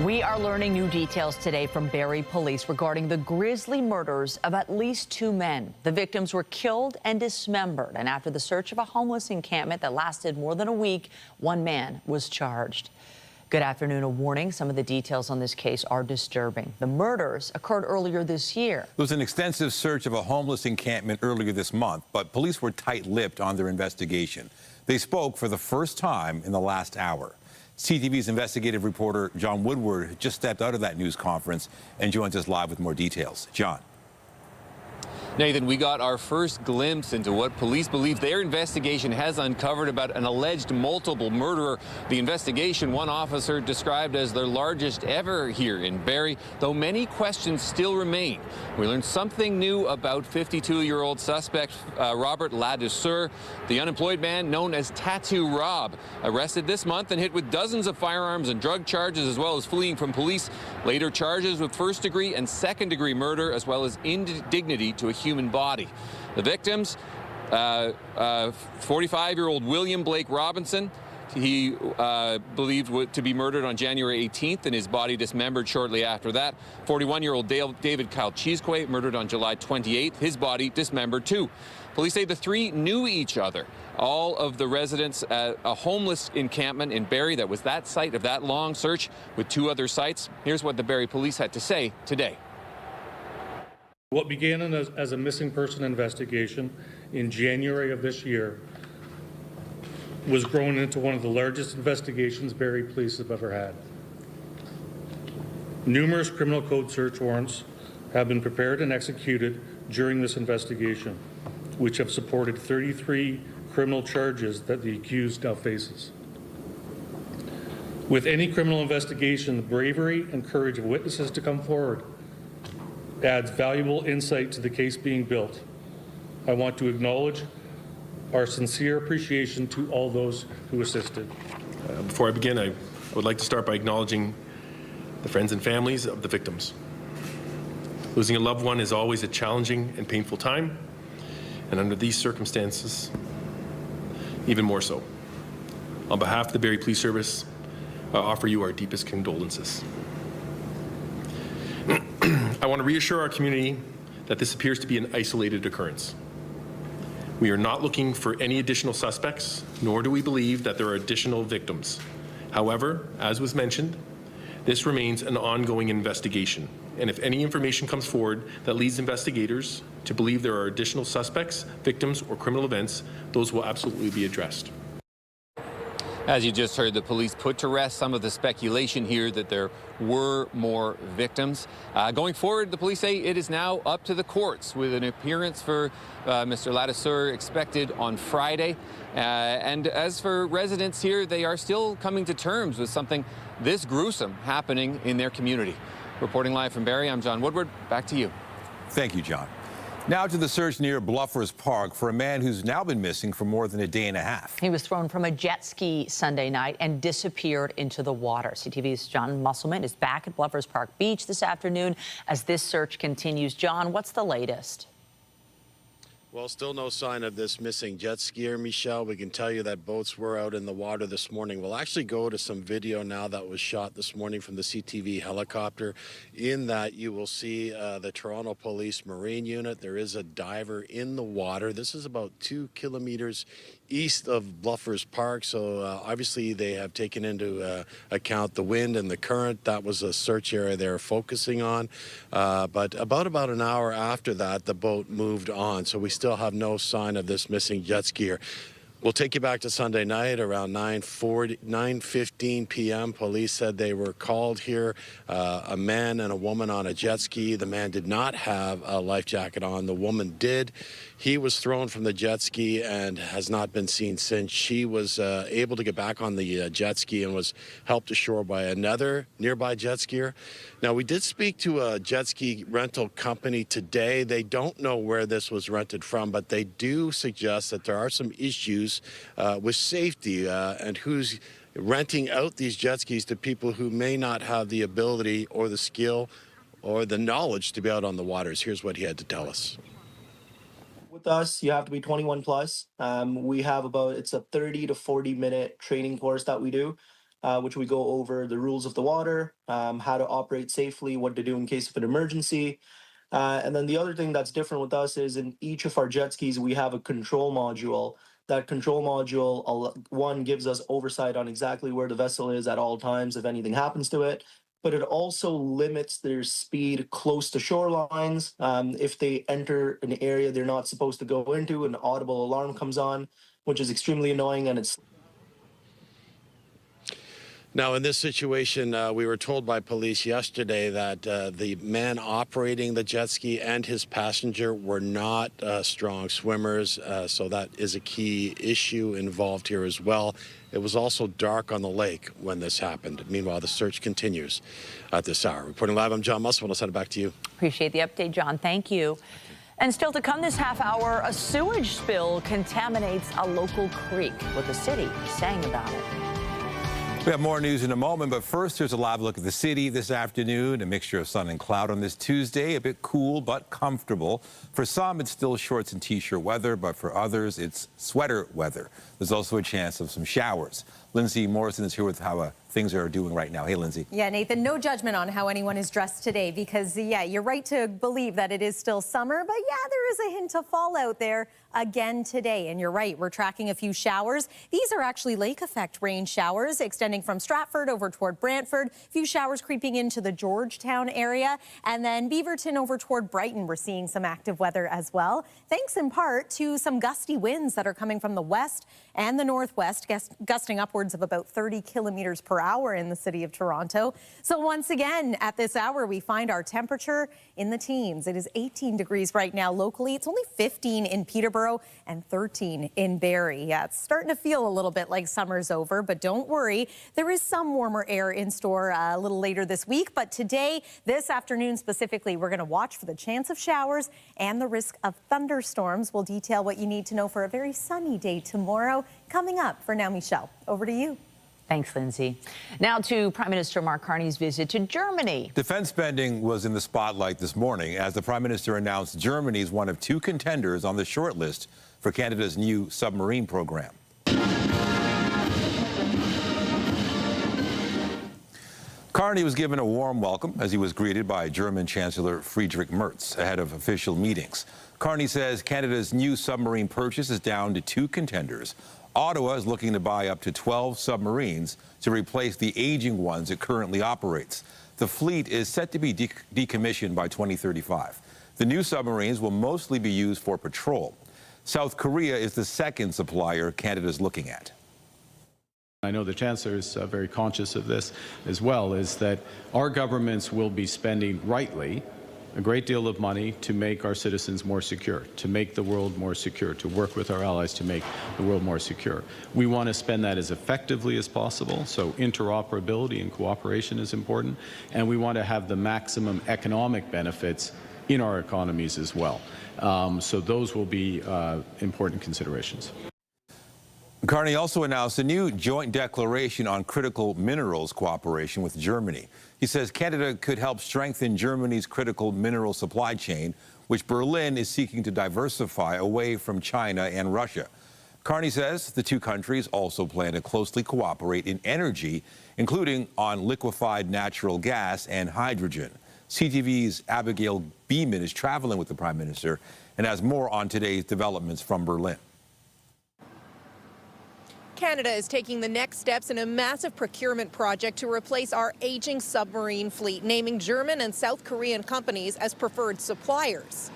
We are learning new details today from Barrie police regarding the grisly murders of at least 2 men. The victims were killed and dismembered, and after the search of a homeless encampment that lasted more than a week, 1 man was charged. Good afternoon. A warning, some of the details on this case are disturbing. The murders occurred earlier this year. There was an extensive search of a homeless encampment earlier this month, but police were tight-lipped on their investigation. They spoke for the first time in the last hour. CTV's investigative reporter Jon Woodward just stepped out of that news conference and joins us live with more details. John. Nathan, we got our first glimpse into what police believe their investigation has uncovered about an alleged multiple murderer. The investigation, one officer described as their largest ever here in Barrie, though many questions still remain. We learned something new about 52-year-old suspect Robert Ladouceur, the unemployed man known as Tattoo Rob, arrested this month and hit with dozens of firearms and drug charges, as well as fleeing from police. Later charges with first-degree and second-degree murder, as well as indignity to a human body. The victims, 45-year-old William Blake Robinson, he believed to be murdered on January 18th and his body dismembered shortly after that. 41-year-old David Kyle Cheesquay, murdered on July 28th, his body dismembered too. Police say the three knew each other. All of the residents at a homeless encampment in Barrie that was that site of that long search with 2 other sites. Here's what the Barrie police had to say today. What began as a missing person investigation in January of this year was grown into one of the largest investigations Barrie police have ever had. Numerous criminal code search warrants have been prepared and executed during this investigation, which have supported 33 criminal charges that the accused now faces. With any criminal investigation, the bravery and courage of witnesses to come forward adds valuable insight to the case being built. I want to acknowledge our sincere appreciation to all those who assisted. Before I begin, I would like to start by acknowledging the friends and families of the victims. Losing a loved one is always a challenging and painful time, and under these circumstances, even more so. On behalf of the Barrie Police Service, I offer you our deepest condolences. I want to reassure our community that this appears to be an isolated occurrence. We are not looking for any additional suspects, nor do we believe that there are additional victims. However, as was mentioned, this remains an ongoing investigation, and if any information comes forward that leads investigators to believe there are additional suspects, victims, or criminal events, those will absolutely be addressed. As you just heard, the police put to rest some of the speculation here that there were more victims. Going forward, the police say it is now up to the courts, with an appearance for Mr. Ladouceur expected on Friday. And as for residents here, they are still coming to terms with something this gruesome happening in their community. Reporting live from Barrie, I'm Jon Woodward. Back to you. Thank you, John. Now to the search near Bluffers Park for a man who's now been missing for more than a day and a half. He was thrown from a jet ski Sunday night and disappeared into the water. CTV's Jon Musselman is back at Bluffers Park Beach this afternoon as this search continues. John, what's the latest? Well, still no sign of this missing jet skier, Michelle. We can tell you that boats were out in the water this morning. We'll actually go to some video now that was shot this morning from the CTV helicopter. In that, you will see the Toronto Police Marine Unit. There is a diver in the water. This is about 2 kilometers east of Bluffers Park, so obviously they have taken into account the wind and the current. That was a search area they were focusing on, but about an hour after that, the boat moved on, so we still have no sign of this missing jet skier. We'll take you back to Sunday night around 9:15 p.m. Police said they were called here, a man and a woman on a jet ski. The man did not have a life jacket on. The woman did. He was thrown from the jet ski and has not been seen since. She was able to get back on the jet ski and was helped ashore by another nearby jet skier. Now, we did speak to a jet ski rental company today. They don't know where this was rented from, but they do suggest that there are some issues with safety and who's renting out these jet skis to people who may not have the ability or the skill or the knowledge to be out on the waters. Here's what he had to tell us. With us, you have to be 21 plus. We have it's a 30 to 40 minute training course that we do. which we go over the rules of the water, how to operate safely, what to do in case of an emergency. And then the other thing that's different with us is in each of our jet skis, we have a control module. That control module, one, gives us oversight on exactly where the vessel is at all times if anything happens to it, but it also limits their speed close to shorelines. If they enter an area they're not supposed to go into, an audible alarm comes on, which is extremely annoying, and it's... Now, in this situation, we were told by police yesterday that the man operating the jet ski and his passenger were not strong swimmers, so that is a key issue involved here as well. It was also dark on the lake when this happened. Meanwhile, the search continues at this hour. Reporting live, I'm Jon Musselman. I'll send it back to you. Appreciate the update, John. Thank you. And still to come this half hour, a sewage spill contaminates a local creek. What the city is saying about it. We have more news in a moment, but first, here's a live look at the city this afternoon. A mixture of sun and cloud on this Tuesday, a bit cool but comfortable. For some, it's still shorts and t-shirt weather, but for others, it's sweater weather. There's also a chance of some showers. Lindsay Morrison is here with how things are doing right now. Hey, Lindsay. Yeah, Nathan, no judgment on how anyone is dressed today because, yeah, you're right to believe that it is still summer, but yeah, there is a hint of fall out there again today. And you're right, we're tracking a few showers. These are actually lake effect rain showers extending from Stratford over toward Brantford. A few showers creeping into the Georgetown area, and then Beaverton over toward Brighton. We're seeing some active weather as well, thanks in part to some gusty winds that are coming from the west and the northwest, gusting upwards of about 30 kilometers per hour in the city of Toronto. So once again, at this hour, we find our temperature in the teens. It is 18 degrees right now locally. It's only 15 in Peterborough and 13 in Barrie. Yeah, it's starting to feel a little bit like summer's over, but don't worry. There is some warmer air in store a little later this week, but today, this afternoon specifically, we're going to watch for the chance of showers and the risk of thunderstorms. We'll detail what you need to know for a very sunny day tomorrow. Coming up for now, Michelle, over to you. Thanks, Lindsay. Now to Prime Minister Mark Carney's visit to Germany. Defense spending was in the spotlight this morning as the Prime Minister announced Germany is one of two contenders on the short list for Canada's new submarine program. Carney was given a warm welcome as he was greeted by German Chancellor Friedrich Merz ahead of official meetings. Carney says Canada's new submarine purchase is down to two contenders. Ottawa is looking to buy up to 12 submarines to replace the aging ones it currently operates. The fleet is set to be decommissioned by 2035. The new submarines will mostly be used for patrol. South Korea is the second supplier Canada is looking at. I know the Chancellor is very conscious of this as well, is that our governments will be spending rightly a great deal of money to make our citizens more secure, to make the world more secure, to work with our allies to make the world more secure. We want to spend that as effectively as possible, so interoperability and cooperation is important, and we want to have the maximum economic benefits in our economies as well. So those will be important considerations. Carney also announced a new joint declaration on critical minerals cooperation with Germany. He says Canada could help strengthen Germany's critical mineral supply chain, which Berlin is seeking to diversify away from China and Russia. Carney says the two countries also plan to closely cooperate in energy, including on liquefied natural gas and hydrogen. CTV's Abigail Beeman is traveling with the Prime Minister and has more on today's developments from Berlin. Canada is taking the next steps in a massive procurement project to replace our aging submarine fleet, naming German and South Korean companies as preferred suppliers.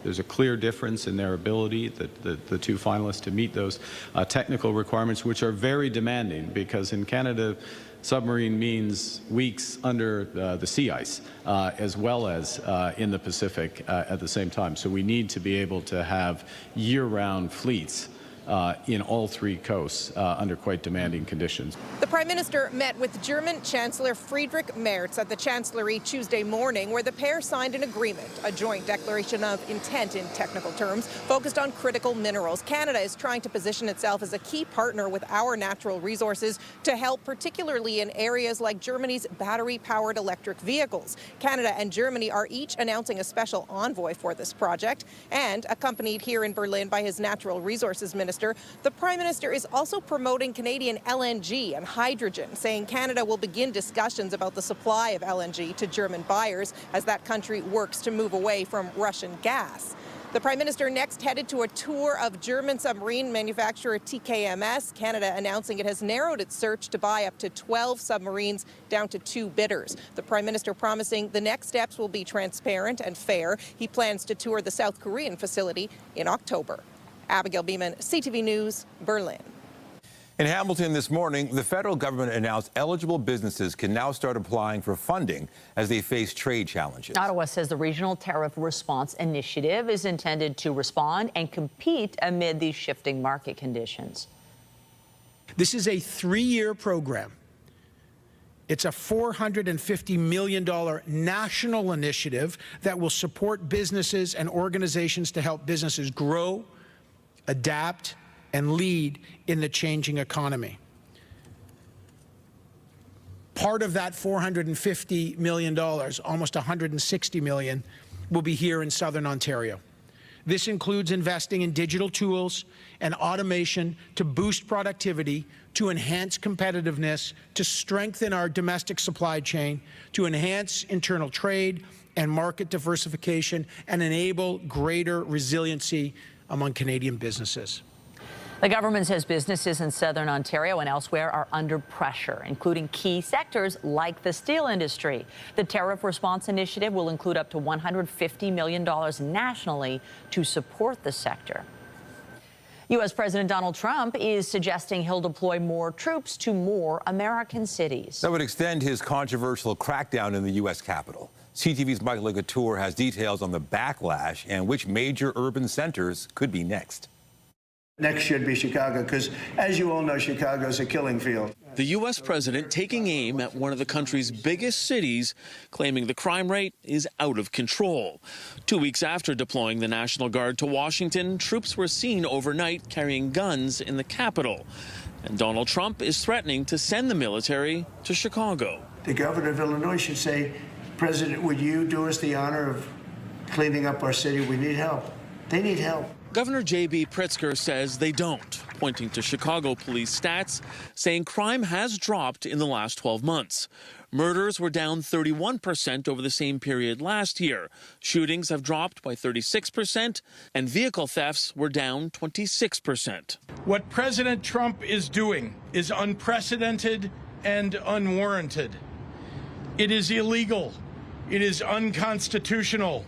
There's a clear difference in their ability, the two finalists, to meet those technical requirements, which are very demanding, because in Canada, submarine means weeks under the sea ice, as well as in the Pacific at the same time. So we need to be able to have year-round fleets in all three coasts under quite demanding conditions. The Prime Minister met with German Chancellor Friedrich Merz at the Chancellery Tuesday morning, where the pair signed an agreement, a joint declaration of intent in technical terms, focused on critical minerals. Canada is trying to position itself as a key partner with our natural resources to help, particularly in areas like Germany's battery-powered electric vehicles. Canada and Germany are each announcing a special envoy for this project, and accompanied here in Berlin by his natural resources minister, Minister. The Prime Minister is also promoting Canadian LNG and hydrogen, saying Canada will begin discussions about the supply of LNG to German buyers as that country works to move away from Russian gas. The Prime Minister next headed to a tour of German submarine manufacturer TKMS, Canada announcing it has narrowed its search to buy up to 12 submarines down to 2 bidders. The Prime Minister promising the next steps will be transparent and fair. He plans to tour the South Korean facility in October. Abigail Beeman, CTV News, Berlin. In Hamilton this morning, the federal government announced eligible businesses can now start applying for funding as they face trade challenges. Ottawa says the Regional Tariff Response Initiative is intended to respond and compete amid these shifting market conditions. This is a 3-year program. It's a $450 million national initiative that will support businesses and organizations to help businesses grow, adapt, and lead in the changing economy. Part of that $450 million, almost $160 million, will be here in Southern Ontario. This includes investing in digital tools and automation to boost productivity, to enhance competitiveness, to strengthen our domestic supply chain, to enhance internal trade and market diversification, and enable greater resiliency among Canadian businesses. The government says businesses in Southern Ontario and elsewhere are under pressure, including key sectors like the steel industry. The Tariff Response Initiative will include up to $150 million nationally to support the sector. U.S. President Donald Trump is suggesting he'll deploy more troops to more American cities. That would extend his controversial crackdown in the U.S. Capitol. CTV's Michael Couture has details on the backlash and which major urban centers could be next. Next should be Chicago, because as you all know, Chicago is a killing field. The U.S. president taking aim at one of the country's biggest cities, claiming the crime rate is out of control. 2 weeks after deploying the National Guard to Washington, troops were seen overnight carrying guns in the Capitol. And Donald Trump is threatening to send the military to Chicago. The governor of Illinois should say, President, would you do us the honor of cleaning up our city? We need help. They need help. Governor J.B. Pritzker says they don't, pointing to Chicago police stats, saying crime has dropped in the last 12 months. Murders were down 31% over the same period last year. Shootings have dropped by 36%, and vehicle thefts were down 26%. What President Trump is doing is unprecedented and unwarranted. It is illegal. It is unconstitutional.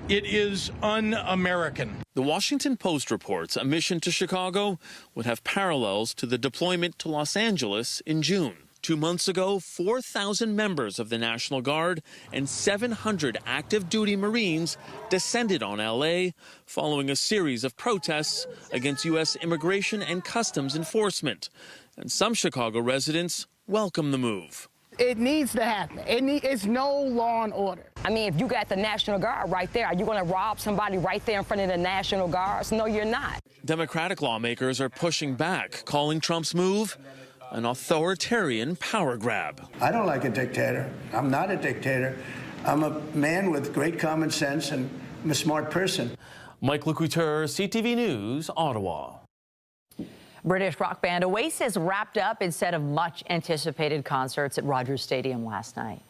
It is un-American. The Washington Post reports a mission to Chicago would have parallels to the deployment to Los Angeles in June. 2 months ago, 4,000 members of the National Guard and 700 active duty Marines descended on L.A. following a series of protests against U.S. immigration and customs enforcement. And some Chicago residents welcome the move. It needs to happen. It's no law and order. I mean, if you got the National Guard right there, are you going to rob somebody right there in front of the National Guards? No, you're not. Democratic lawmakers are pushing back, calling Trump's move an authoritarian power grab. I don't like a dictator. I'm not a dictator. I'm a man with great common sense, and I'm a smart person. Michael Couture, CTV News, Ottawa. British rock band Oasis wrapped up its set of much-anticipated concerts at Rogers Stadium last night.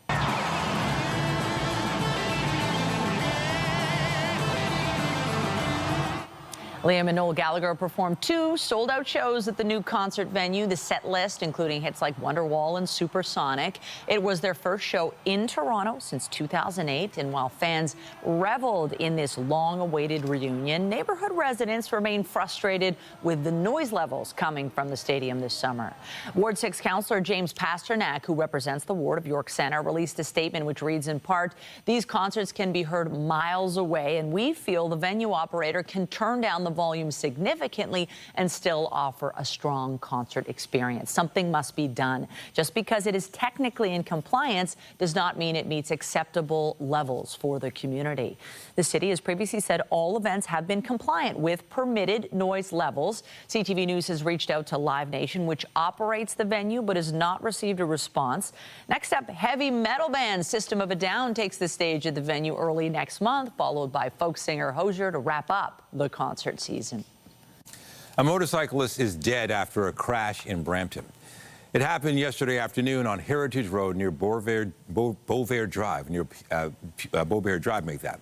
Liam and Noel Gallagher performed 2 sold-out shows at the new concert venue. The set list, including hits like Wonderwall and Supersonic. It was their first show in Toronto since 2008, and while fans reveled in this long-awaited reunion, neighborhood residents remain frustrated with the noise levels coming from the stadium this summer. Ward 6 Councillor James Pasternak, who represents the ward of York Centre, released a statement which reads in part, "These concerts can be heard miles away, and we feel the venue operator can turn down the volume significantly and still offer a strong concert experience. Something must be done. Just because it is technically in compliance does not mean it meets acceptable levels for the community." The city has previously said all events have been compliant with permitted noise levels. CTV News has reached out to Live Nation, which operates the venue but has not received a response. Next up, heavy metal band System of a Down takes the stage at the venue early next month, followed by folk singer Hozier to wrap up the concert season. A motorcyclist is dead after a crash in Brampton. It happened yesterday afternoon on Heritage Road near Beauvais Drive,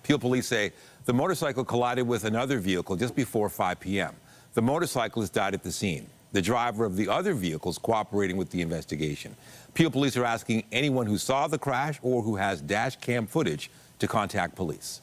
Peel police say the motorcycle collided with another vehicle just before 5 p.m. The motorcyclist died at the scene. The driver of the other vehicle is cooperating with the investigation. Peel police are asking anyone who saw the crash or who has dash cam footage to contact police.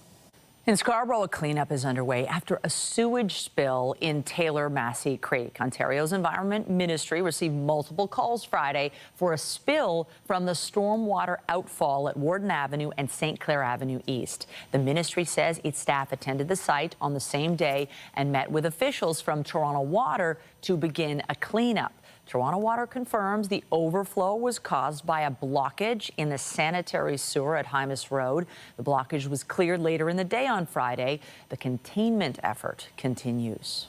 In Scarborough, a cleanup is underway after a sewage spill in Taylor-Massey Creek. Ontario's Environment Ministry received multiple calls Friday for a spill from the stormwater outfall at Warden Avenue and St. Clair Avenue East. The ministry says its staff attended the site on the same day and met with officials from Toronto Water to begin a cleanup. Toronto Water confirms the overflow was caused by a blockage in the sanitary sewer at Hymas Road. The blockage was cleared later in the day on Friday. The containment effort continues.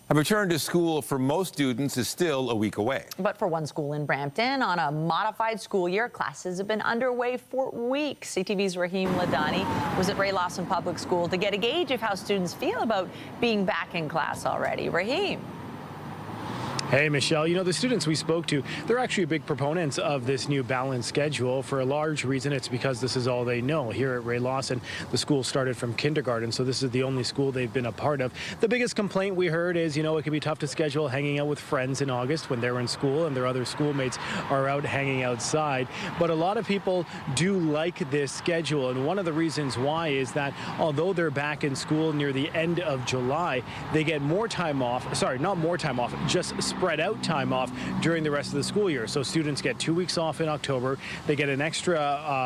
A return to school for most students is still a week away. But for one school in Brampton, on a modified school year, classes have been underway for weeks. CTV's Raheem Ladani was at Ray Lawson Public School to get a gauge of how students feel about being back in class already. Raheem. Hey, Michelle, you know, the students we spoke to, they're actually big proponents of this new balanced schedule. For a large reason, it's because this is all they know. Here at Ray Lawson, the school started from kindergarten, so this is the only school they've been a part of. The biggest complaint we heard is, you know, it can be tough to schedule hanging out with friends in August when they're in school and their other schoolmates are out hanging outside. But a lot of people do like this schedule, and one of the reasons why is that although they're back in school near the end of July, they get more time off, sorry, not more time off, just spread out time off during the rest of the school year. So students get 2 weeks off in October, they get an extra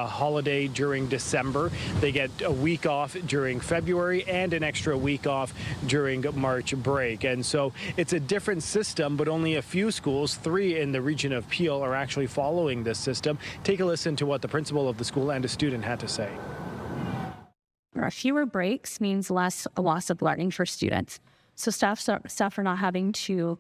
holiday during December, they get a week off during February, and an extra week off during March break. And so it's a different system, but only a few schools, 3 in the region of Peel, are actually following this system. Take a listen to what the principal of the school and a student had to say. Fewer breaks means less loss of learning for students. So staff are not having to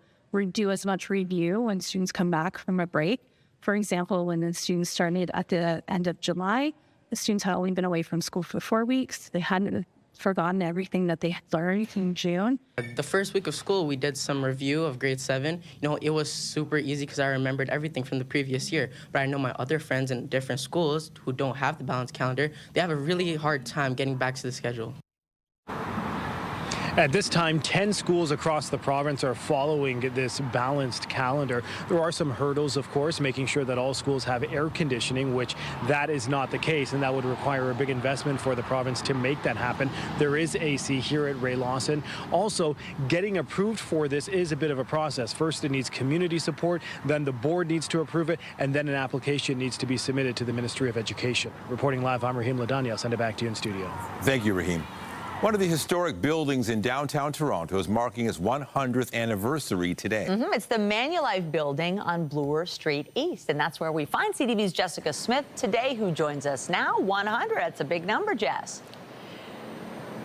do as much review when students come back from a break. For example, when the students started at the end of July, the students had only been away from school for 4 weeks. They hadn't forgotten everything that they had learned in June. The first week of school, we did some review of grade 7. You know, it was super easy because I remembered everything from the previous year. But I know my other friends in different schools who don't have the balanced calendar, they have a really hard time getting back to the schedule. At this time, 10 schools across the province are following this balanced calendar. There are some hurdles, of course, making sure that all schools have air conditioning, which that is not the case, and that would require a big investment for the province to make that happen. There is AC here at Ray Lawson. Also, getting approved for this is a bit of a process. First, it needs community support, then the board needs to approve it, and then an application needs to be submitted to the Ministry of Education. Reporting live, I'm Raheem Ladani. I'll send it back to you in studio. Thank you, Raheem. One of the historic buildings in downtown Toronto is marking its 100th anniversary today. It's the Manulife building on Bloor Street East, and that's where we find CTV's Jessica Smith today, who joins us now. 100, that's a big number, Jess.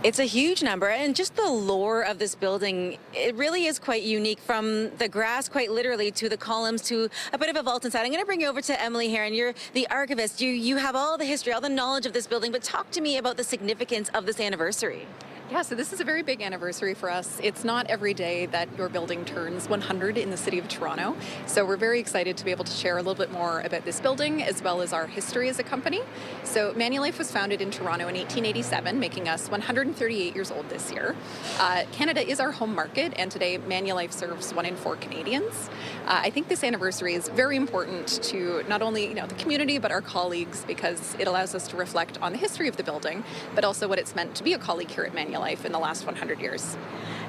It's a huge number, and just the lore of this building, it really is quite unique, from the grass quite literally to the columns to a bit of a vault inside. I'm going to bring you over to Emily here, and you're the archivist. You have all the history, all the knowledge of this building, but talk to me about the significance of this anniversary. Yeah, so this is a very big anniversary for us. It's not every day that your building turns 100 in the city of Toronto. So we're very excited to be able to share a little bit more about this building as well as our history as a company. So Manulife was founded in Toronto in 1887, making us 138 years old this year. Canada is our home market, and today Manulife serves 1 in 4 Canadians. I think this anniversary is very important to not only the community but our colleagues, because it allows us to reflect on the history of the building, but also what it's meant to be a colleague here at Manulife in the last 100 years.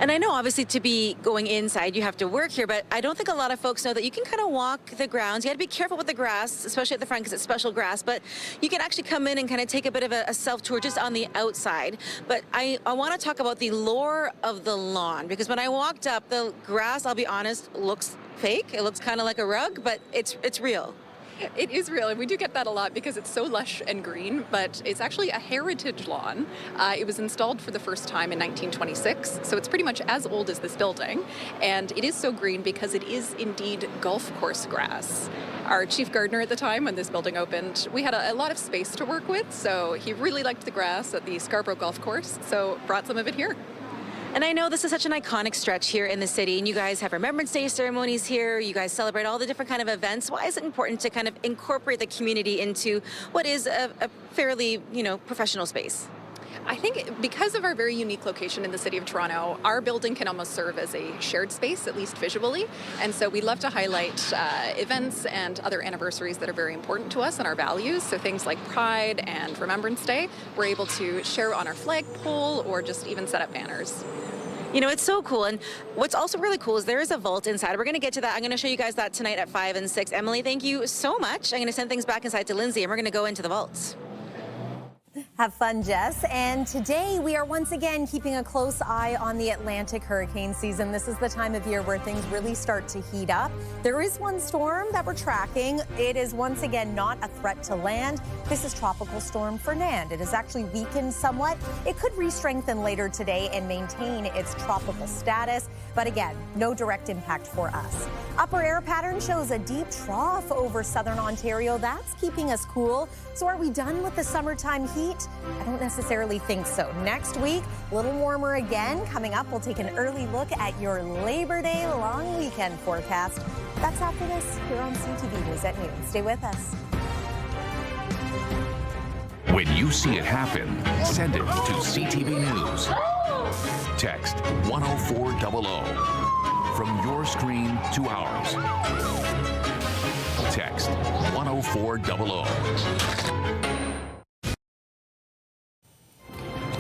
And I know obviously to be going inside you have to work here, but I don't think a lot of folks know that you can kind of walk the grounds. You got to be careful with the grass, especially at the front because it's special grass, but you can actually come in and kind of take a bit of a self-tour just on the outside. But I want to talk about the lore of the lawn, because when I walked up, the grass, I'll be honest, looks fake. It looks kind of like a rug, but it's real. It is real, and we do get that a lot because it's so lush and green, but it's actually a heritage lawn. It was installed for the first time in 1926, so it's pretty much as old as this building, and it is so green because it is indeed golf course grass. Our chief gardener at the time, when this building opened, we had a lot of space to work with, so he really liked the grass at the Scarborough golf course, so brought some of it here. And I know this is such an iconic stretch here in the city, and you guys have Remembrance Day ceremonies here. You guys celebrate all the different kind of events. Why is it important to kind of incorporate the community into what is a fairly, professional space? I think because of our very unique location in the city of Toronto, our building can almost serve as a shared space, at least visually. And so we love to highlight events and other anniversaries that are very important to us and our values. So things like Pride and Remembrance Day, we're able to share on our flagpole or just even set up banners. It's so cool. And what's also really cool is there is a vault inside. We're going to get to that. I'm going to show you guys that tonight at 5 and 6. Emily, thank you so much. I'm going to send things back inside to Lindsay, and we're going to go into the vaults. Have fun, Jess. And today we are once again keeping a close eye on the Atlantic hurricane season. This is the time of year where things really start to heat up. There is one storm that we're tracking. It is once again not a threat to land. This is Tropical Storm Fernand. It has actually weakened somewhat. It could re-strengthen later today and maintain its tropical status. But again, no direct impact for us. Upper air pattern shows a deep trough over southern Ontario. That's keeping us cool. So are we done with the summertime heat? I don't necessarily think so. Next week, a little warmer again. Coming up, we'll take an early look at your Labor Day long weekend forecast. That's after this here on CTV News at noon. Stay with us. When you see it happen, send it to CTV News. Text 10400 from your screen to ours. Text 10400.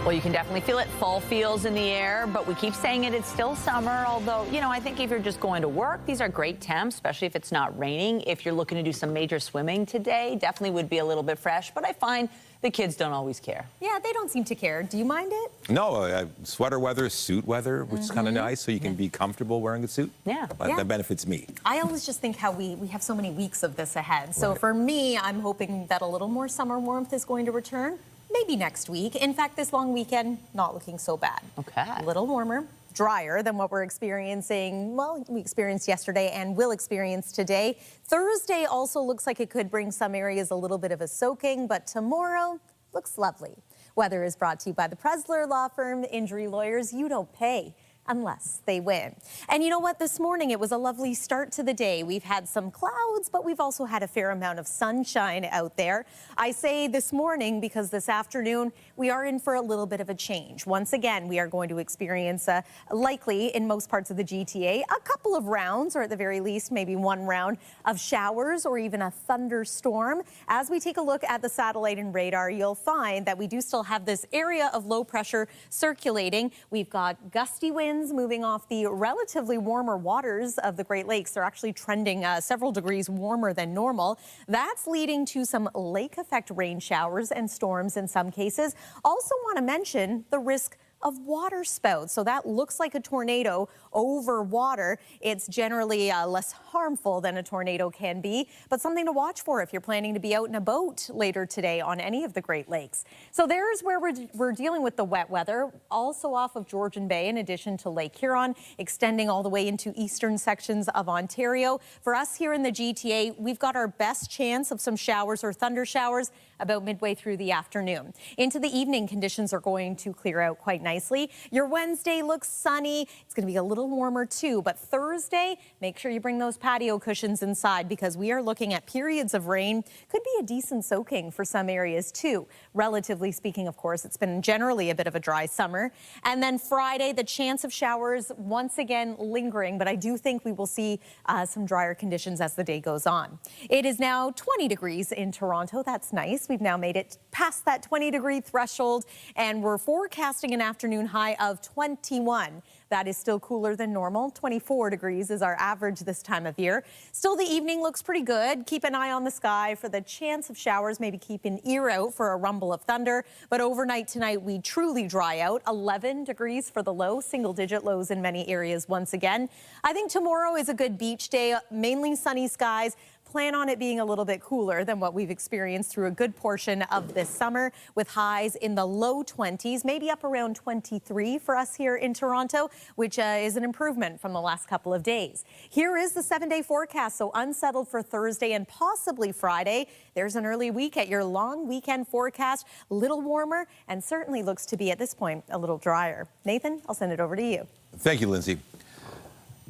Well, you can definitely feel it. Fall feels in the air, but we keep saying it's still summer. Although, I think if you're just going to work, these are great temps, especially if it's not raining. If you're looking to do some major swimming today, definitely would be a little bit fresh. But I find the kids don't always care. Yeah, they don't seem to care. Do you mind it? No, sweater weather, suit weather, which is kind of nice, so you can be comfortable wearing a suit. Yeah. That benefits me. I always just think how we have so many weeks of this ahead. So for me, I'm hoping that a little more summer warmth is going to return. Maybe next week. In fact, this long weekend, not looking so bad. Okay. A little warmer, drier than what we're experiencing. Well, we experienced yesterday and will experience today. Thursday also looks like it could bring some areas a little bit of a soaking, but tomorrow looks lovely. Weather is brought to you by the Presler Law Firm. Injury lawyers, you don't pay unless they win. And you know what? This morning, it was a lovely start to the day. We've had some clouds, but we've also had a fair amount of sunshine out there. I say this morning because this afternoon, we are in for a little bit of a change. Once again, we are going to experience, likely in most parts of the GTA, a couple of rounds, or at the very least, maybe one round of showers or even a thunderstorm. As we take a look at the satellite and radar, you'll find that we do still have this area of low pressure circulating. We've got gusty winds moving off the relatively warmer waters of the Great Lakes. They're actually trending several degrees warmer than normal. That's leading to some lake effect rain showers and storms in some cases. Also want to mention the risk of water spouts. So that looks like a tornado over water. It's generally less harmful than a tornado can be, but something to watch for if you're planning to be out in a boat later today on any of the Great Lakes. So there's where we're dealing with the wet weather, also off of Georgian Bay, in addition to Lake Huron, extending all the way into eastern sections of Ontario. For us here in the GTA, we've got our best chance of some showers or thunder showers about midway through the afternoon. Into the evening, conditions are going to clear out quite nicely. Your Wednesday looks sunny. It's going to be a little warmer too, but Thursday, make sure you bring those patio cushions inside because we are looking at periods of rain. Could be a decent soaking for some areas too. Relatively speaking, of course, it's been generally a bit of a dry summer. And then Friday, the chance of showers once again lingering, but I do think we will see some drier conditions as the day goes on. It is now 20 degrees in Toronto. That's nice. We've now made it past that 20-degree threshold, and we're forecasting an afternoon high of 21. That is still cooler than normal. 24 degrees is our average this time of year. Still, the evening looks pretty good. Keep an eye on the sky for the chance of showers. Maybe keep an ear out for a rumble of thunder. But overnight tonight, we truly dry out. 11 degrees for the low, single-digit lows in many areas once again. I think tomorrow is a good beach day, mainly sunny skies. plan on it being a little bit cooler than what we've experienced through a good portion of this summer, with highs in the low 20s, maybe up around 23 for us here in Toronto, which is an improvement from the last couple of days. Here is the 7-day forecast, so unsettled for Thursday and possibly Friday. There's an early week at your long weekend forecast, a little warmer, and certainly looks to be at this point a little drier. Nathan, I'll send it over to you. Thank you, Lindsay.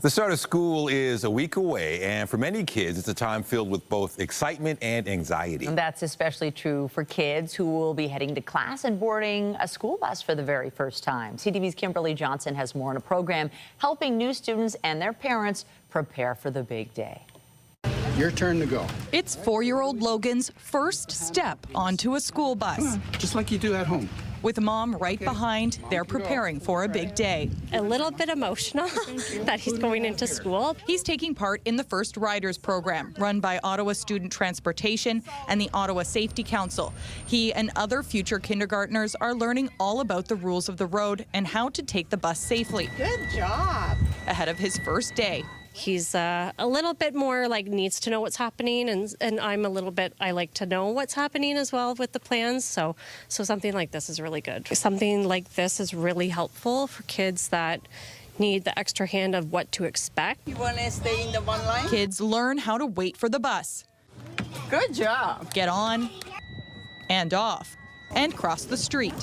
The start of school is a week away, and for many kids, it's a time filled with both excitement and anxiety. And that's especially true for kids who will be heading to class and boarding a school bus for the very first time. CTV's Kimberly Johnson has more on a program helping new students and their parents prepare for the big day. Your turn to go. It's 4-year-old Logan's first step onto a school bus. Just like you do at home. With mom right behind, they're preparing for a big day. A little bit emotional that he's going into school. He's taking part in the First Riders program, run by Ottawa Student Transportation and the Ottawa Safety Council. He and other future kindergartners are learning all about the rules of the road and how to take the bus safely. Good job. Ahead of his first day. He's a little bit more like needs to know what's happening, and I'm a little bit, I like to know what's happening as well with the plans. So something like this is really good. Something like this is really helpful for kids that need the extra hand of what to expect. You want to stay in the one line? Kids learn how to wait for the bus. Good job. Get on and off and cross the street.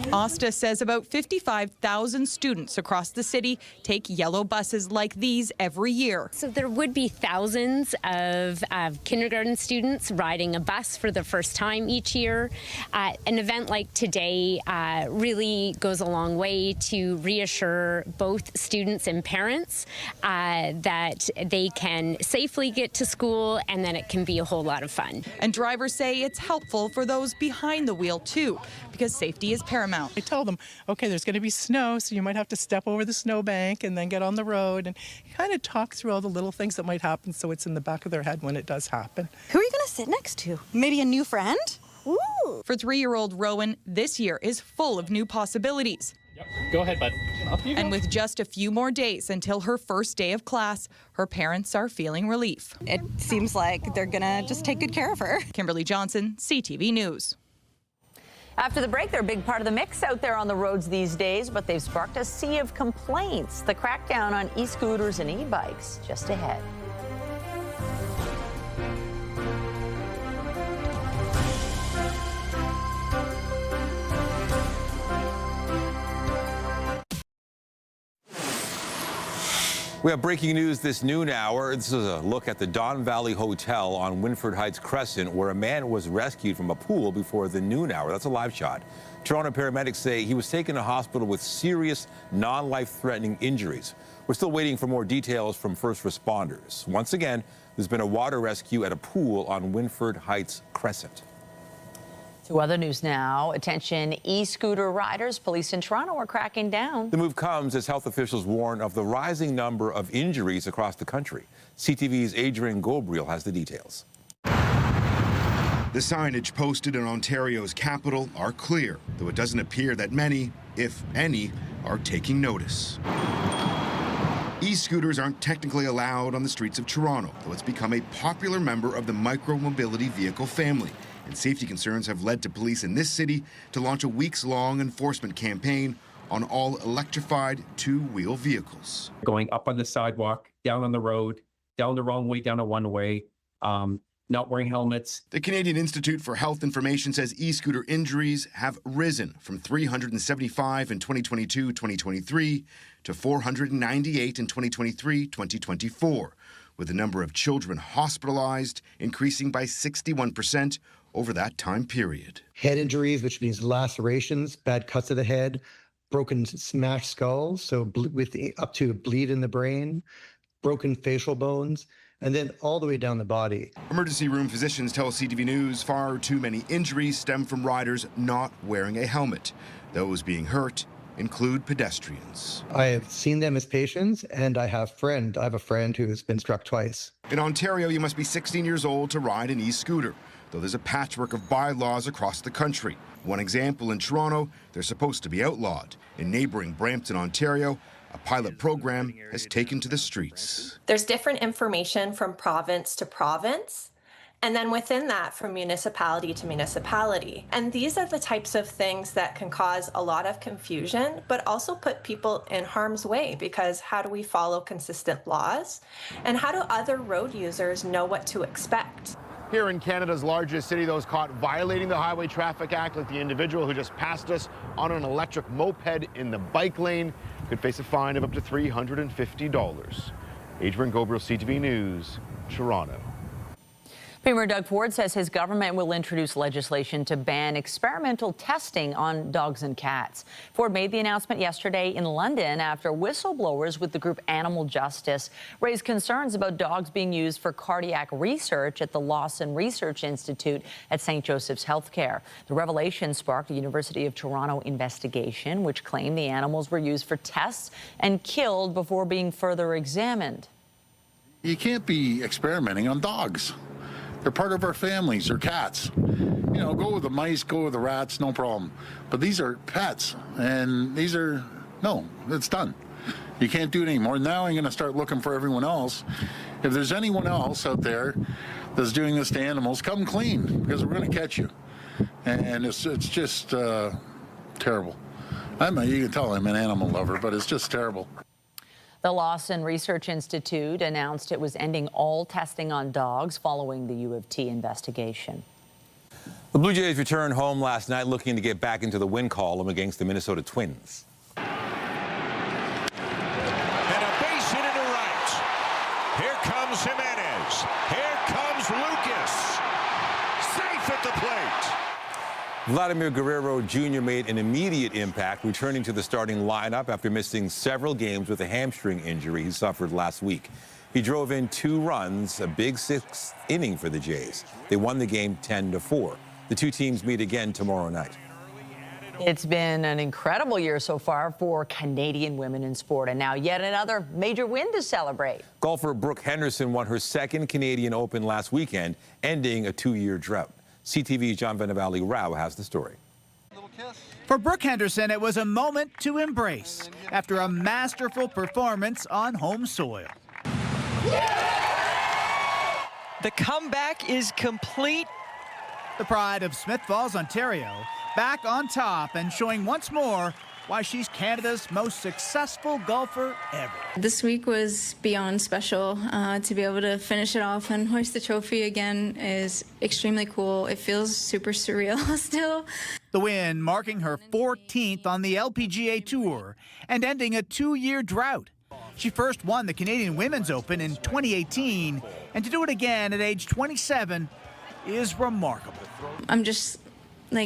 Osta says about 55,000 students across the city take yellow buses like these every year. So there would be thousands of kindergarten students riding a bus for the first time each year. An event like today really goes a long way to reassure both students and parents that they can safely get to school and that it can be a whole lot of fun. And drivers say it's helpful for those behind the wheel too, because safety is paramount. I tell them, okay, there's going to be snow, so you might have to step over the snowbank and then get on the road, and kind of talk through all the little things that might happen so it's in the back of their head when it does happen. Who are you going to sit next to? Maybe a new friend? Ooh. For 3-year-old Rowan, this year is full of new possibilities. Yep. Go ahead, bud. Off you go. And with just a few more days until her first day of class, her parents are feeling relief. It seems like they're going to just take good care of her. Kimberly Johnson, CTV News. After the break, they're a big part of the mix out there on the roads these days, but they've sparked a sea of complaints. The crackdown on e-scooters and e-bikes just ahead. We have breaking news this noon hour. This is a look at the Don Valley Hotel on Winford Heights Crescent, where a man was rescued from a pool before the noon hour. That's a live shot. Toronto paramedics say he was taken to hospital with serious, non-life-threatening injuries. We're still waiting for more details from first responders. Once again, there's been a water rescue at a pool on Winford Heights Crescent. To other news now. Attention e-scooter riders. Police in Toronto are cracking down. The move comes as health officials warn of the rising number of injuries across the country. CTV's Adrian Gobriel has the details. The signage posted in Ontario's capital are clear, though it doesn't appear that many, if any, are taking notice. E-scooters aren't technically allowed on the streets of Toronto, though it's become a popular member of the micro-mobility vehicle family. And safety concerns have led to police in this city to launch a weeks-long enforcement campaign on all electrified two-wheel vehicles. Going up on the sidewalk, down on the road, down the wrong way, down a one-way, not wearing helmets. The Canadian Institute for Health Information says e-scooter injuries have risen from 375 in 2022-2023 to 498 in 2023-2024, with the number of children hospitalized increasing by 61% over that time period. Head injuries, which means lacerations, bad cuts of the head, broken smashed skulls, so with up to a bleed in the brain, broken facial bones, and then all the way down the body. Emergency room physicians tell CTV News far too many injuries stem from riders not wearing a helmet. Those being hurt include pedestrians. I have seen them as patients, and I have a friend who has been struck twice. In Ontario, you must be 16 years old to ride an e-scooter, though there's a patchwork of bylaws across the country. One example, in Toronto, they're supposed to be outlawed. In neighboring Brampton, Ontario, a pilot program has taken to the streets. There's different information from province to province, and then within that from municipality to municipality. And these are the types of things that can cause a lot of confusion, but also put people in harm's way, because how do we follow consistent laws? And how do other road users know what to expect? Here in Canada's largest city, those caught violating the Highway Traffic Act, like the individual who just passed us on an electric moped in the bike lane, could face a fine of up to $350. Adrian Gobriel, CTV News, Toronto. Premier Doug Ford says his government will introduce legislation to ban experimental testing on dogs and cats. Ford made the announcement yesterday in London after whistleblowers with the group Animal Justice raised concerns about dogs being used for cardiac research at the Lawson Research Institute at St. Joseph's Healthcare. The revelation sparked a University of Toronto investigation, which claimed the animals were used for tests and killed before being further examined. You can't be experimenting on dogs. They're part of our families, or cats. You know, go with the mice, go with the rats, no problem. But these are pets, and these are, no, it's done. You can't do it anymore. Now I'm going to start looking for everyone else. If there's anyone else out there that's doing this to animals, come clean, because we're going to catch you. And it's just terrible. You can tell I'm an animal lover, but it's just terrible. The Lawson Research Institute announced it was ending all testing on dogs following the U of T investigation. The Blue Jays returned home last night looking to get back into the win column against the Minnesota Twins. And a base hit into right. Here comes Jimenez. Here comes Lucas. Safe at the plate. Vladimir Guerrero Jr. made an immediate impact, returning to the starting lineup after missing several games with a hamstring injury he suffered last week. He drove in 2 runs, a big 6th inning for the Jays. They won the game 10-4. The two teams meet again tomorrow night. It's been an incredible year so far for Canadian women in sport, and now yet another major win to celebrate. Golfer Brooke Henderson won her 2nd Canadian Open last weekend, ending a 2-year drought. CTV's John Rao has the story. For Brooke Henderson, it was a moment to embrace after a masterful performance on home soil. The comeback is complete. The pride of Smith Falls, Ontario, back on top and showing once more why she's Canada's most successful golfer ever. This week was beyond special. To be able to finish it off and hoist the trophy again is extremely cool. It feels super surreal still. The win marking her 14th on the LPGA Tour and ending a 2-year drought. She first won the Canadian Women's Open in 2018, and to do it again at age 27 is remarkable. I'm just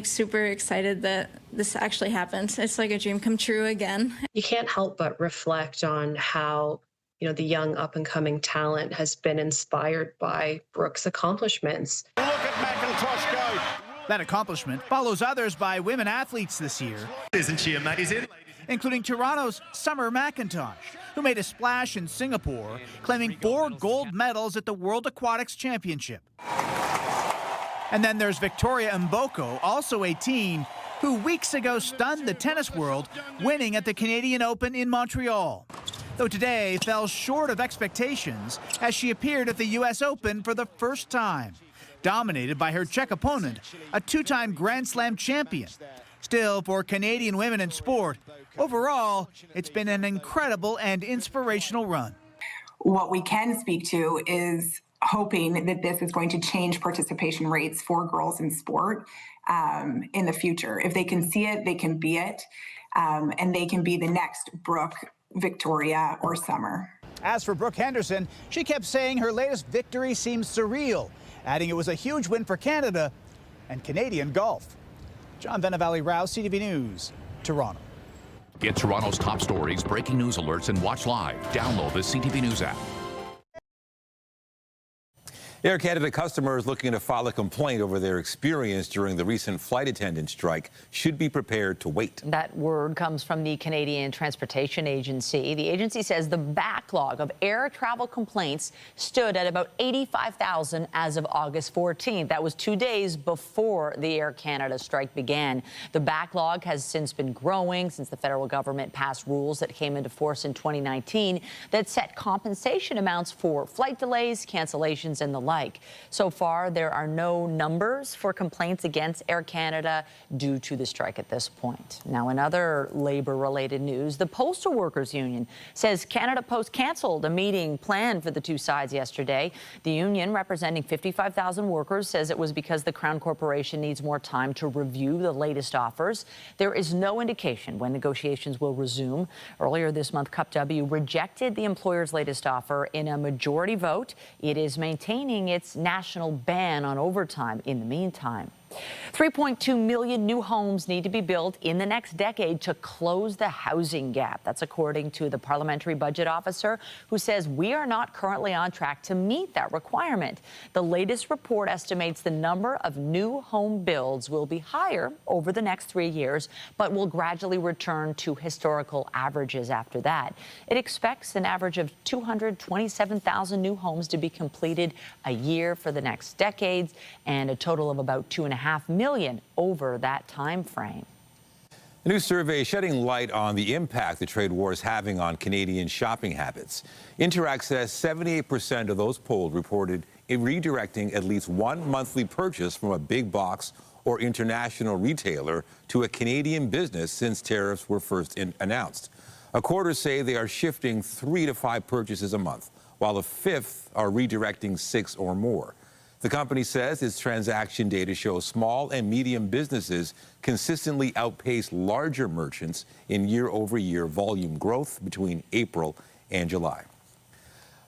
super excited that this actually happened. It's like a dream come true again. You can't help but reflect on how, the young up-and-coming talent has been inspired by Brooke's accomplishments. Look at McIntosh go. That accomplishment follows others by women athletes this year. Isn't she amazing? Including Toronto's Summer McIntosh, who made a splash in Singapore, claiming 4 gold medals at the World Aquatics Championship. And then there's Victoria Mboko, also 18, who weeks ago stunned the tennis world, winning at the Canadian Open in Montreal. Though today fell short of expectations as she appeared at the U.S. Open for the first time, dominated by her Czech opponent, a 2-time Grand Slam champion. Still, for Canadian women in sport, overall, it's been an incredible and inspirational run. What we can speak to is hoping that this is going to change participation rates for girls in sport in the future. If they can see it, they can be it, and they can be the next Brooke, Victoria, or Summer. As for Brooke Henderson, she kept saying her latest victory seems surreal, adding it was a huge win for Canada and Canadian golf. John Rao, CTV News, Toronto. Get Toronto's top stories, breaking news alerts, and watch live. Download the CTV News app. Air Canada customers looking to file a complaint over their experience during the recent flight attendant strike should be prepared to wait. That word comes from the Canadian Transportation Agency. The agency says the backlog of air travel complaints stood at about 85,000 as of August 14th. That was 2 days before the Air Canada strike began. The backlog has since been growing since the federal government passed rules that came into force in 2019 that set compensation amounts for flight delays, cancellations, and the like. So far, there are no numbers for complaints against Air Canada due to the strike at this point. Now, in other labor-related news, the Postal Workers Union says Canada Post canceled a meeting planned for the two sides yesterday. The union, representing 55,000 workers, says it was because the Crown Corporation needs more time to review the latest offers. There is no indication when negotiations will resume. Earlier this month, CUPW rejected the employer's latest offer in a majority vote. It is maintaining its national ban on overtime in the meantime. 3.2 million new homes need to be built in the next decade to close the housing gap. That's according to the parliamentary budget officer, who says we are not currently on track to meet that requirement. The latest report estimates the number of new home builds will be higher over the next 3 years, but will gradually return to historical averages after that. It expects an average of 227,000 new homes to be completed a year for the next decades, and a total of about 2.5 million over that time frame. A new survey shedding light on the impact the trade war is having on Canadian shopping habits. Interact says 78% of those polled reported redirecting at least one monthly purchase from a big box or international retailer to a Canadian business since tariffs were first announced. A quarter say they are shifting 3 to 5 purchases a month, while a fifth are redirecting 6 or more. The company says its transaction data shows small and medium businesses consistently outpace larger merchants in year-over-year volume growth between April and July.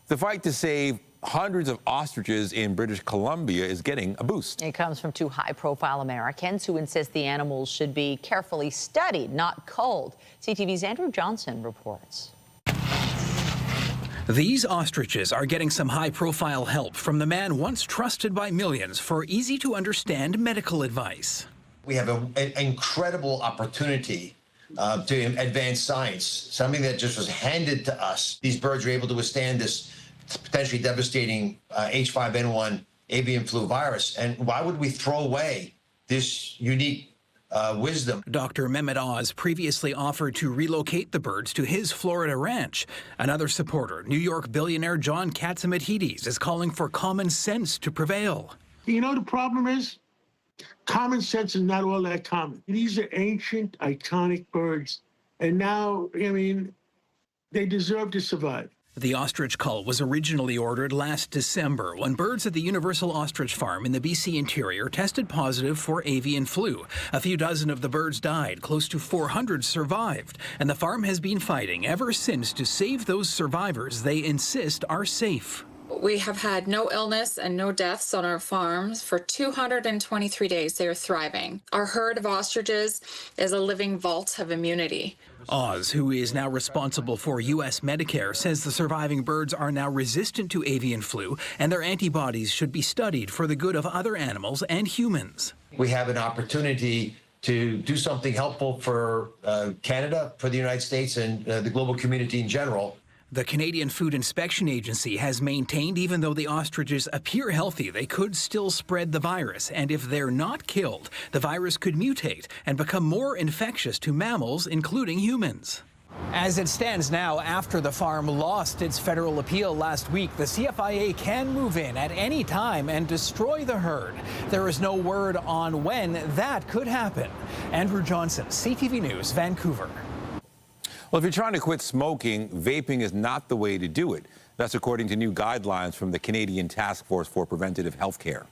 The fight to save hundreds of ostriches in British Columbia is getting a boost. It comes from two high-profile Americans who insist the animals should be carefully studied, not culled. CTV's Andrew Johnson reports. These ostriches are getting some high-profile help from the man once trusted by millions for easy-to-understand medical advice. We have an incredible opportunity to advance science, something that just was handed to us. These birds are able to withstand this potentially devastating H5N1 avian flu virus, and why would we throw away this unique wisdom? Dr. Mehmet Oz previously offered to relocate the birds to his Florida ranch. Another supporter, New York billionaire John Catsimatidis, is calling for common sense to prevail. You know, the problem is common sense is not all that common. These are ancient, iconic birds, and now, I mean, they deserve to survive. The ostrich cull was originally ordered last December when birds at the Universal Ostrich Farm in the BC interior tested positive for avian flu. A few dozen of the birds died, close to 400 survived, and the farm has been fighting ever since to save those survivors they insist are safe. We have had no illness and no deaths on our farms for 223 days. They are thriving. Our herd of ostriches is a living vault of immunity. Oz, who is now responsible for U.S. Medicare, says the surviving birds are now resistant to avian flu and their antibodies should be studied for the good of other animals and humans. We have an opportunity to do something helpful for Canada, for the United States, and the global community in general. The Canadian Food Inspection Agency has maintained even though the ostriches appear healthy, they could still spread the virus. And if they're not killed, the virus could mutate and become more infectious to mammals, including humans. As it stands now, after the farm lost its federal appeal last week, the CFIA can move in at any time and destroy the herd. There is no word on when that could happen. Andrew Johnson, CTV News, Vancouver. Well, if you're trying to quit smoking, vaping is not the way to do it. That's according to new guidelines from the Canadian Task Force for Preventative Health Care.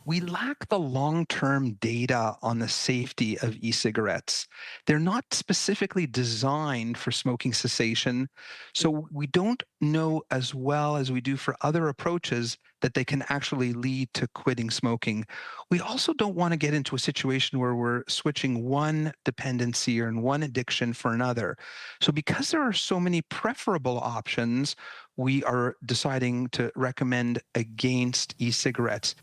we lack the long-term data on the safety of e-cigarettes. They're not specifically designed for smoking cessation, so we don't know as well as we do for other approaches that they can actually lead to quitting smoking. We also don't want to get into a situation where we're switching one dependency or one addiction for another. So because there are so many preferable options, we are deciding to recommend against e-cigarettes.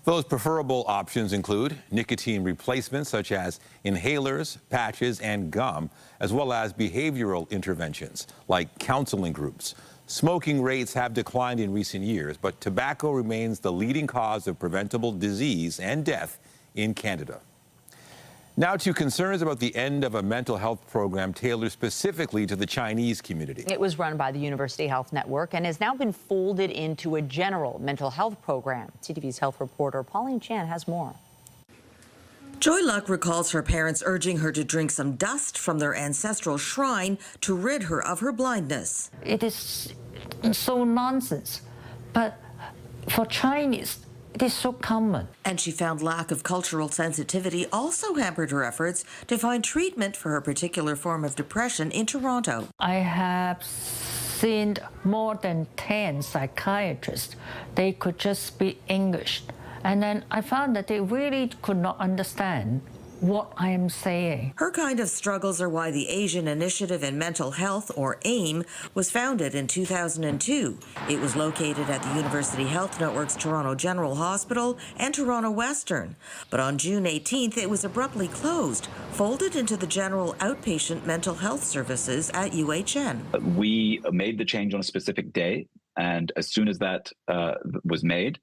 Those preferable options include nicotine replacements such as inhalers, patches, and gum, as well as behavioral interventions like counseling groups. Smoking rates have declined in recent years, but tobacco remains the leading cause of preventable disease and death in Canada. Now to concerns about the end of a mental health program tailored specifically to the Chinese community. It was run by the University Health Network and has now been folded into a general mental health program. CTV's health reporter Pauline Chan has more. Joy Luck recalls her parents urging her to drink some dust from their ancestral shrine to rid her of her blindness. It is so nonsense, but for Chinese, it is so common. And she found lack of cultural sensitivity also hampered her efforts to find treatment for her particular form of depression in Toronto. I have seen more than 10 psychiatrists. They could just speak English. And then I found that they really could not understand what I am saying. Her kind of struggles are why the Asian Initiative in Mental Health, or AIM, was founded in 2002. It was located at the University Health Network's Toronto General Hospital and Toronto Western. But on June 18th, it was abruptly closed, folded into the General Outpatient Mental Health Services at UHN. We made the change on a specific day, and as soon as that was made,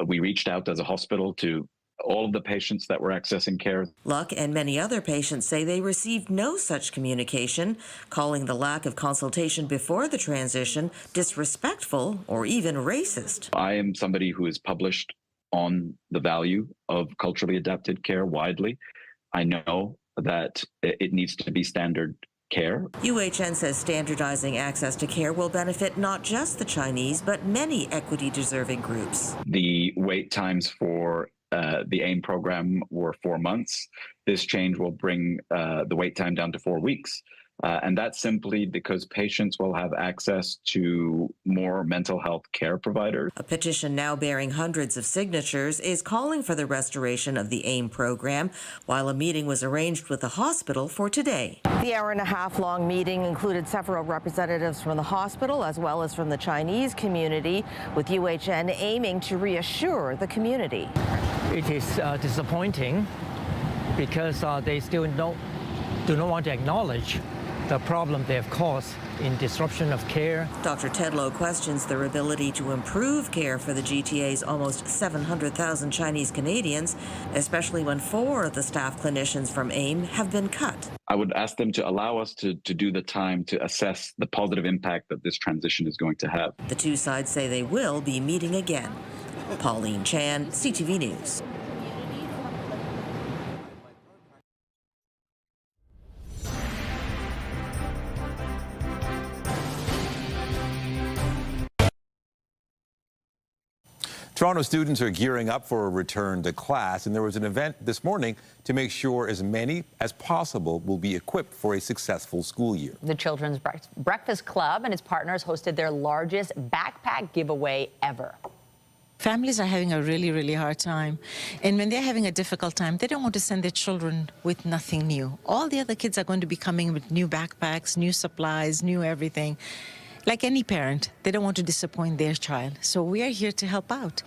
we reached out as a hospital to all of the patients that were accessing care. Luck and many other patients say they received no such communication, calling the lack of consultation before the transition disrespectful or even racist. I am somebody who has published on the value of culturally adapted care widely. I know that it needs to be standard care. UHN says standardizing access to care will benefit not just the Chinese, but many equity-deserving groups. The wait times for the AIM program were 4 months. This change will bring the wait time down to 4 weeks. And that's simply because patients will have access to more mental health care providers. A petition now bearing hundreds of signatures is calling for the restoration of the AIM program, while a meeting was arranged with the hospital for today. The hour-and-a-half-long meeting included several representatives from the hospital as well as from the Chinese community, with UHN aiming to reassure the community. It is disappointing because they still do not want to acknowledge the problem they have caused in disruption of care. Dr. Tedlow questions their ability to improve care for the GTA's almost 700,000 Chinese Canadians, especially when 4 of the staff clinicians from AIM have been cut. I would ask them to allow us to do the time to assess the positive impact that this transition is going to have. The two sides say they will be meeting again. Pauline Chan, CTV News. Toronto students are gearing up for a return to class, and there was an event this morning to make sure as many as possible will be equipped for a successful school year. The Children's Breakfast Club and its partners hosted their largest backpack giveaway ever. Families are having a really, really hard time. And when they're having a difficult time, they don't want to send their children with nothing new. All the other kids are going to be coming with new backpacks, new supplies, new everything. Like any parent, they don't want to disappoint their child. So we are here to help out.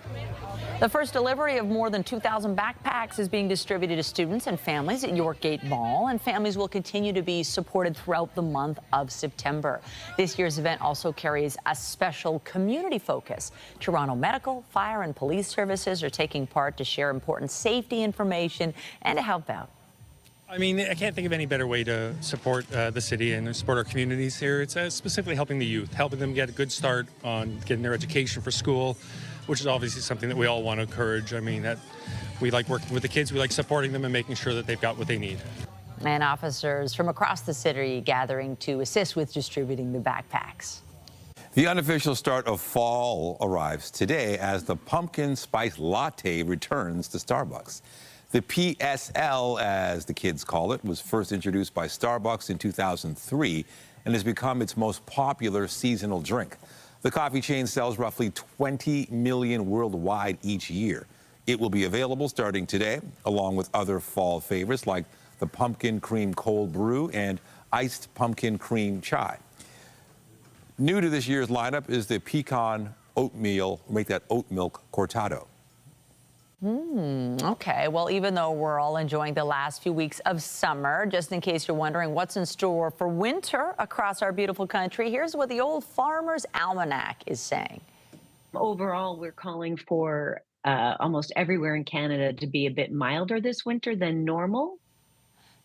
The first delivery of more than 2,000 backpacks is being distributed to students and families at Yorkgate Mall, and families will continue to be supported throughout the month of September. This year's event also carries a special community focus. Toronto Medical, Fire and Police Services are taking part to share important safety information and to help out. I mean, I can't think of any better way to support the city and support our communities here. It's specifically helping the youth, helping them get a good start on getting their education for school, which is obviously something that we all want to encourage. I mean, that we like working with the kids, we like supporting them and making sure that they've got what they need. And officers from across the city gathering to assist with distributing the backpacks. The unofficial start of fall arrives today as the pumpkin spice latte returns to Starbucks. The PSL, as the kids call it, was first introduced by Starbucks in 2003 and has become its most popular seasonal drink. The coffee chain sells roughly 20 million worldwide each year. It will be available starting today, along with other fall favorites like the pumpkin cream cold brew and iced pumpkin cream chai. New to this year's lineup is the pecan oatmeal, make that oat milk cortado. Okay, well, even though we're all enjoying the last few weeks of summer, just in case you're wondering what's in store for winter across our beautiful country, here's what the Old Farmer's Almanac is saying. Overall, we're calling for almost everywhere in Canada to be a bit milder this winter than normal.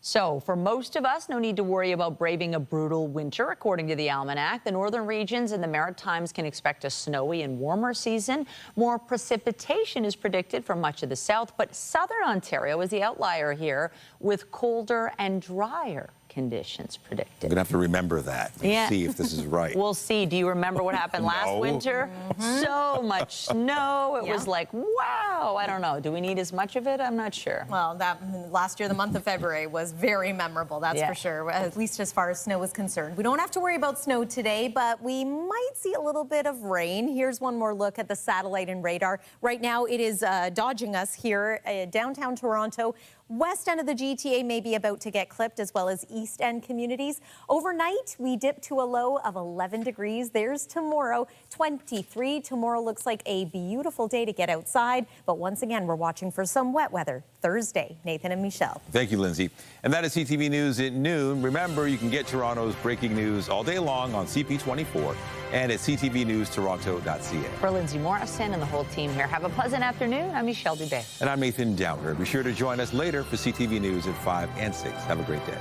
So for most of us, no need to worry about braving a brutal winter. According to the Almanac, the northern regions and the Maritimes can expect a snowy and warmer season. More precipitation is predicted for much of the south, but southern Ontario is the outlier here with colder and drier conditions predicted. I'm going to have to remember that and see if this is right. We'll see. Do you remember what happened last winter? So much snow. It was like, wow. I don't know. Do we need as much of it? I'm not sure. Well, that last year, the month of February was very memorable, that's for sure, at least as far as snow is concerned. We don't have to worry about snow today, but we might see a little bit of rain. Here's one more look at the satellite and radar. Right now, it is dodging us here downtown Toronto. West end of the GTA may be about to get clipped, as well as east end communities. Overnight, we dip to a low of 11 degrees. There's tomorrow, 23. Tomorrow looks like a beautiful day to get outside. But once again, we're watching for some wet weather Thursday. Nathan and Michelle. Thank you, Lindsay. And that is CTV News at noon. Remember, you can get Toronto's breaking news all day long on CP24 and at ctvnewstoronto.ca. For Lindsay Morrison and the whole team here, have a pleasant afternoon. I'm Michelle Dubé. And I'm Nathan Downer. Be sure to join us later for CTV News at 5 and 6. Have a great day.